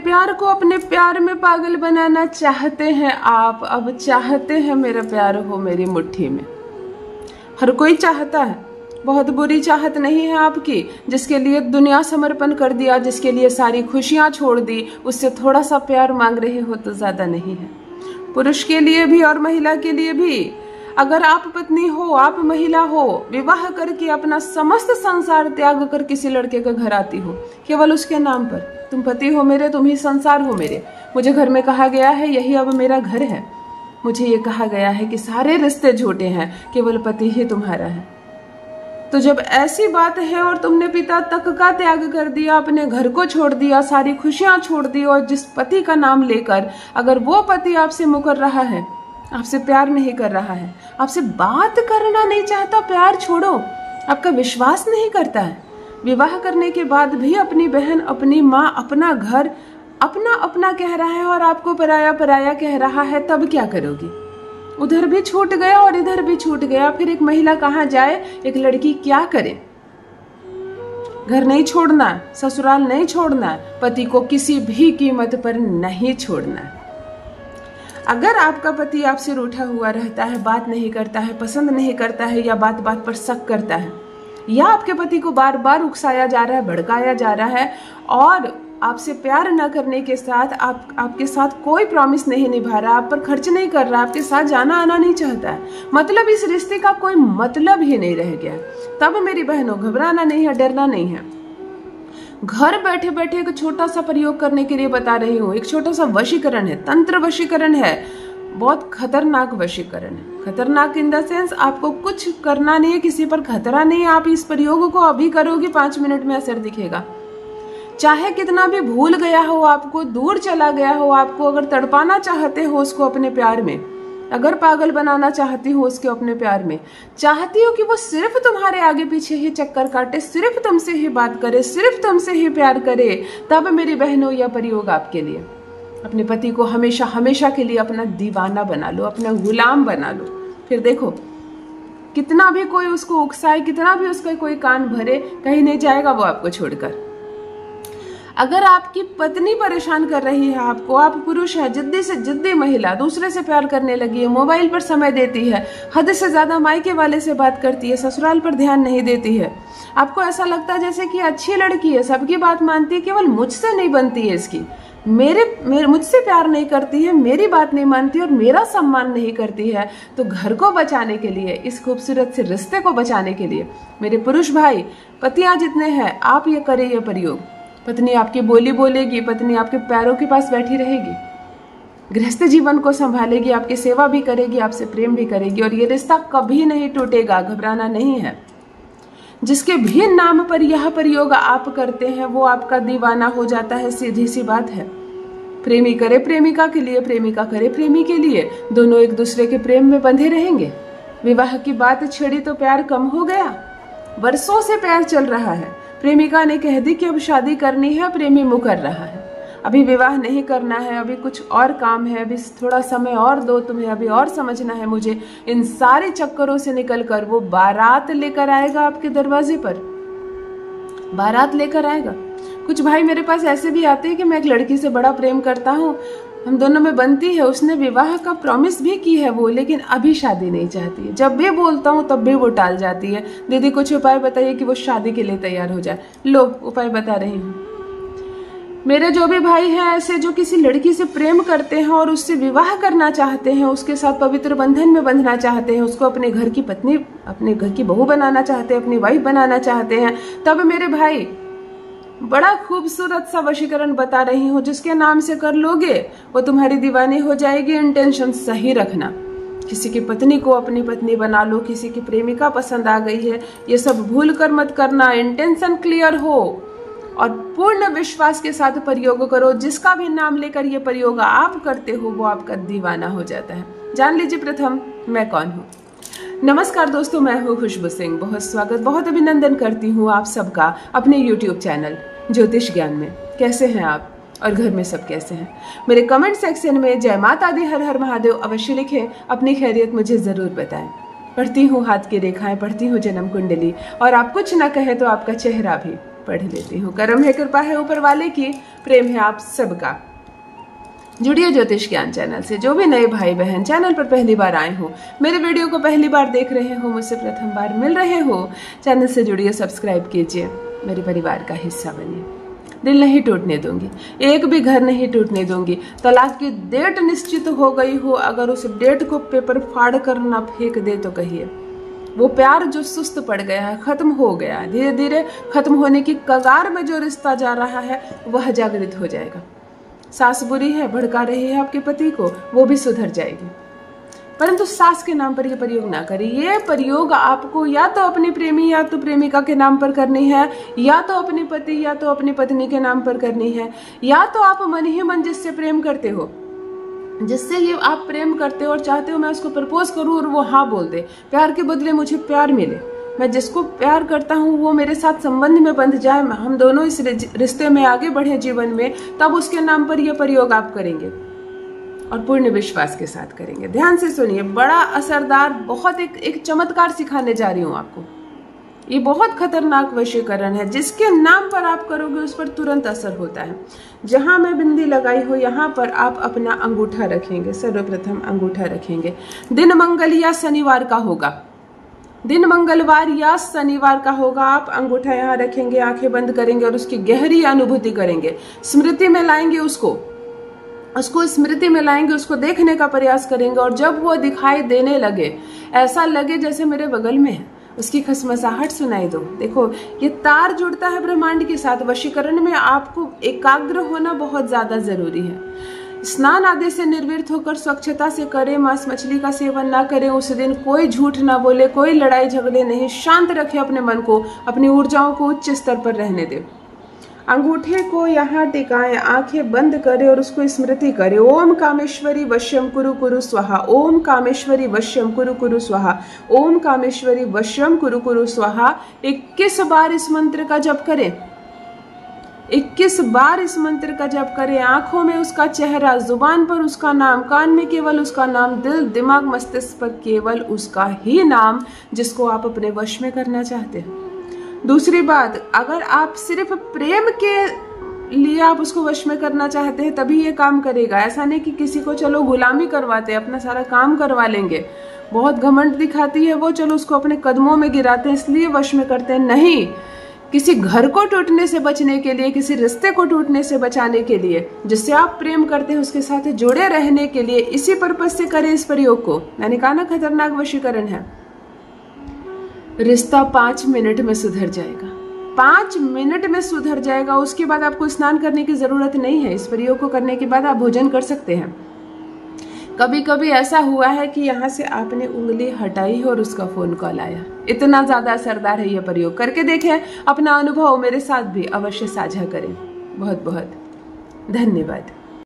प्यार को अपने प्यार में पागल बनाना चाहते हैं आप। अब चाहते हैं मेरा प्यार हो मेरी मुट्ठी में। हर कोई चाहता है, बहुत बुरी चाहत नहीं है आपकी, जिसके लिए दुनिया समर्पण कर दिया, जिसके लिए सारी खुशियां छोड़ दी, उससे थोड़ा सा प्यार मांग रहे हो तो ज्यादा नहीं है। पुरुष के लिए भी और महिला के लिए भी। अगर आप पत्नी हो, आप महिला हो, विवाह करके अपना समस्त संसार त्याग कर किसी लड़के के घर आती हो केवल उसके नाम पर, तुम पति हो मेरे, तुम ही संसार हो मेरे, मुझे घर में कहा गया है यही अब मेरा घर है, मुझे ये कहा गया है कि सारे रिश्ते झूठे हैं, केवल पति ही तुम्हारा है। तो जब ऐसी बात है और तुमने पिता तक का त्याग कर दिया, अपने घर को छोड़ दिया, सारी खुशियां छोड़ दी, और जिस पति का नाम लेकर अगर वो पति आपसे मुकर रहा है, आपसे प्यार नहीं कर रहा है, आपसे बात करना नहीं चाहता, प्यार छोड़ो, आपका विश्वास नहीं करता है, विवाह करने के बाद भी अपनी बहन, अपनी माँ, अपना घर अपना अपना कह रहा है और आपको पराया पराया कह रहा है, तब क्या करोगी? उधर भी छूट गया और इधर भी छूट गया। फिर एक महिला कहाँ जाए, एक लड़की क्या करे? घर नहीं छोड़ना, ससुराल नहीं छोड़ना, पति को किसी भी कीमत पर नहीं छोड़ना। अगर आपका पति आपसे रूठा हुआ रहता है, बात नहीं करता है, पसंद नहीं करता है, या बात बात पर शक करता है, या आपके पति को बार बार उकसाया जा रहा है, भड़काया जा रहा है, और आपसे प्यार न करने के साथ आपके साथ कोई प्रॉमिस नहीं निभा रहा, आप पर खर्च नहीं कर रहा, आपके साथ जाना आना नहीं चाहता है, मतलब इस रिश्ते का कोई मतलब ही नहीं रह गया, तब मेरी बहनों घबराना नहीं है, डरना नहीं है। घर बैठे बैठे एक छोटा सा प्रयोग करने के लिए बता रही हूँ। एक छोटा सा वशीकरण है, तंत्र वशीकरण है, बहुत खतरनाक वशीकरण है। खतरनाक इन द सेंस आपको कुछ करना नहीं है, किसी पर खतरा नहीं है, आप इस प्रयोग को अभी करोगे 5 मिनट में असर दिखेगा। चाहे कितना भी भूल गया हो आपको, दूर चला गया हो आपको, अगर तड़पाना चाहते हो उसको अपने प्यार में, अगर पागल बनाना चाहती हो उसके अपने प्यार में, चाहती हो कि वो सिर्फ तुम्हारे आगे पीछे ही चक्कर काटे, सिर्फ तुमसे ही बात करे, सिर्फ तुमसे ही प्यार करे, तब मेरी बहनों यह प्रयोग आपके लिए। अपने पति को हमेशा हमेशा के लिए अपना दीवाना बना लो, अपना गुलाम बना लो। फिर देखो कितना भी कोई उसको उकसाए, कितना भी उसका कोई कान भरे, कहीं नहीं जाएगा वो आपको छोड़कर। अगर आपकी पत्नी परेशान कर रही है आपको, आप पुरुष हैं, जिद्दी से जिद्दी महिला, दूसरे से प्यार करने लगी है, मोबाइल पर समय देती है, हद से ज्यादा मायके वाले से बात करती है, ससुराल पर ध्यान नहीं देती है, आपको ऐसा लगता है जैसे कि अच्छी लड़की है, सबकी बात मानती है, केवल मुझसे नहीं बनती है इसकी, मुझसे प्यार नहीं करती है, मेरी बात नहीं मानती और मेरा सम्मान नहीं करती है, तो घर को बचाने के लिए, इस खूबसूरत से रिश्ते को बचाने के लिए मेरे पुरुष भाई, पतियां जितने हैं, आप ये करें ये प्रयोग। पत्नी आपकी बोली बोलेगी, पत्नी आपके पैरों के पास बैठी रहेगी, गृहस्थ जीवन को संभालेगी, आपकी सेवा भी करेगी, आपसे प्रेम भी करेगी, और ये रिश्ता कभी नहीं टूटेगा, घबराना नहीं है। जिसके भी नाम पर यह प्रयोग आप करते हैं वो आपका दीवाना हो जाता है, सीधी सी बात है। प्रेमी करे प्रेमिका के लिए, प्रेमिका करे प्रेमी के लिए, दोनों एक दूसरे के प्रेम में बंधे रहेंगे। विवाह की बात छेड़ी तो प्यार कम हो गया, वर्षों से प्यार चल रहा है, प्रेमिका ने कह दी कि अब शादी करनी है, प्रेमी मुकर रहा है, अभी विवाह नहीं करना है, अभी कुछ और काम है, अभी थोड़ा समय और दो, तुम्हें अभी और समझना है मुझे। इन सारे चक्करों से निकलकर वो बारात लेकर आएगा आपके दरवाजे पर, बारात लेकर आएगा। कुछ भाई मेरे पास ऐसे भी आते हैं कि मैं एक लड़की से बड़ा प्रेम करता हूँ, हम दोनों में बनती है, उसने विवाह का प्रॉमिस भी की है वो, लेकिन अभी शादी नहीं चाहती है। जब भी बोलता हूँ तब भी वो टाल जाती है, दीदी कुछ उपाय बताइए कि वो शादी के लिए तैयार हो जाए। लो उपाय बता रही हूँ। मेरे जो भी भाई हैं ऐसे, जो किसी लड़की से प्रेम करते हैं और उससे विवाह करना चाहते हैं, उसके साथ पवित्र बंधन में बंधना चाहते हैं, उसको अपने घर की पत्नी, अपने घर की बहू बनाना चाहते हैं, अपनी वाइफ बनाना चाहते हैं, तब मेरे भाई बड़ा खूबसूरत सा वशीकरण बता रही हूँ, जिसके नाम से कर लोगे वो तुम्हारी दीवानी हो जाएगी। इंटेंशन सही रखना, किसी की पत्नी को अपनी पत्नी बना लो, किसी की प्रेमिका पसंद आ गई है, ये सब भूल कर मत करना। इंटेंशन क्लियर हो और पूर्ण विश्वास के साथ प्रयोग करो। जिसका भी नाम लेकर ये प्रयोग आप करते हो वो आपका दीवाना हो जाता है। जान लीजिए प्रथम मैं कौन हूँ। नमस्कार दोस्तों, मैं हूँ खुशबू सिंह। बहुत स्वागत, बहुत अभिनंदन करती हूँ आप सबका अपने YouTube चैनल ज्योतिष ज्ञान में। कैसे हैं आप और घर में सब कैसे हैं? मेरे कमेंट सेक्शन में जय माता दी, हर हर महादेव अवश्य लिखें, अपनी खैरियत मुझे जरूर बताएं। पढ़ती हूँ हाथ की रेखाएं, पढ़ती हूँ जन्म कुंडली, और आप कुछ ना कहे तो आपका चेहरा भी पढ़ लेती हूँ। कर्म है, कृपा है ऊपर वाले की, प्रेम है आप सबका। जुड़िए ज्योतिष ज्ञान चैनल से। जो भी नए भाई बहन चैनल पर पहली बार आए हो, मेरे वीडियो को पहली बार देख रहे हो, मुझसे प्रथम बार मिल रहे हो, चैनल से जुड़िए, सब्सक्राइब कीजिए, मेरे परिवार का हिस्सा बनिए। दिल नहीं टूटने दूंगी, एक भी घर नहीं टूटने दूंगी। तलाक की डेट निश्चित हो गई हो, अगर उस डेट को पेपर फाड़ कर ना फेंक दे तो कहिए। वो प्यार जो सुस्त पड़ गया है, खत्म हो गया, धीरे धीरे खत्म होने की कगार में जो रिश्ता जा रहा है वह जागृत हो जाएगा। सास बुरी है, भड़का रही है आपके पति को, वो भी सुधर जाएगी। परंतु सास के नाम पर यह प्रयोग ना करें। ये प्रयोग आपको या तो अपने प्रेमी या तो प्रेमिका के नाम पर करनी है, या तो अपने पति या तो अपनी पत्नी के नाम पर करनी है, या तो आप मन ही मन जिससे प्रेम करते हो, जिससे ये आप प्रेम करते हो और चाहते हो मैं उसको प्रपोज करूं और वो हाँ बोल दे, प्यार के बदले मुझे प्यार मिले, मैं जिसको प्यार करता हूँ वो मेरे साथ संबंध में बंध जाए, हम दोनों इस रिश्ते में आगे बढ़े जीवन में, तब उसके नाम पर यह प्रयोग आप करेंगे और पूर्ण विश्वास के साथ करेंगे। ध्यान से सुनिए, बड़ा असरदार, बहुत एक चमत्कार सिखाने जा रही हूँ आपको। ये बहुत खतरनाक वशीकरण है, जिसके नाम पर आप करोगे उस पर तुरंत असर होता है। जहां मैं बिंदी लगाई हो यहाँ पर आप अपना अंगूठा रखेंगे, सर्वप्रथम अंगूठा रखेंगे। दिन मंगल या शनिवार का होगा, दिन मंगलवार या शनिवार का होगा। आप अंगूठा यहाँ रखेंगे, आंखें बंद करेंगे और उसकी गहरी अनुभूति करेंगे। स्मृति में लाएंगे उसको स्मृति में लाएंगे, उसको देखने का प्रयास करेंगे। और जब वो दिखाई देने लगे, ऐसा लगे जैसे मेरे बगल में है, उसकी खसमसाहट सुनाई दो। देखो, ये तार जुड़ता है ब्रह्मांड के साथ। वशीकरण में आपको एकाग्र होना बहुत ज्यादा जरूरी है। स्नान आदि से निर्वृत्त होकर स्वच्छता से करें, मांस मछली का सेवन ना करें, उस दिन कोई झूठ ना बोले, कोई लड़ाई झगड़े नहीं, शांत रखें अपने मन को, अपनी ऊर्जाओं को उच्च स्तर पर रहने दें। अंगूठे को यहाँ टिकाएं, आंखें बंद करें और उसको स्मृति करें। ओम कामेश्वरी वश्यम कुरु कुरु स्वाहा, ओम कामेश्वरी वश्यम कुरु कुरु स्वाहा, ओम कामेश्वरी वश्यम कुरु कुरु स्वाहा। 21 बार इस मंत्र का जप करें, 21 बार इस मंत्र का जप करें। आंखों में उसका चेहरा, जुबान पर उसका नाम, कान में केवल उसका नाम, दिल दिमाग मस्तिष्क पर केवल उसका ही नाम, जिसको आप अपने वश में करना चाहते हैं। दूसरी बात, अगर आप सिर्फ प्रेम के लिए आप उसको वश में करना चाहते हैं तभी ये काम करेगा। ऐसा नहीं कि किसी को चलो गुलामी करवाते, अपना सारा काम करवा लेंगे, बहुत घमंड दिखाती है वो, चलो उसको अपने कदमों में गिराते हैं इसलिए वश में करते हैं। नहीं, किसी घर को टूटने से बचने के लिए, किसी रिश्ते को टूटने से बचाने के लिए, जिससे आप प्रेम करते हैं उसके साथ जुड़े रहने के लिए, इसी पर्पज से करें इस प्रयोग को। मैंने कहा ना खतरनाक वशीकरण है। रिश्ता 5 मिनट में सुधर जाएगा, 5 मिनट में सुधर जाएगा। उसके बाद आपको स्नान करने की जरूरत नहीं है। इस प्रयोग को करने के बाद आप भोजन कर सकते हैं। कभी कभी ऐसा हुआ है कि यहाँ से आपने उंगली हटाई और उसका फोन कॉल आया। इतना ज्यादा असरदार है यह प्रयोग। करके देखें, अपना अनुभव मेरे साथ भी अवश्य साझा करें। बहुत बहुत धन्यवाद।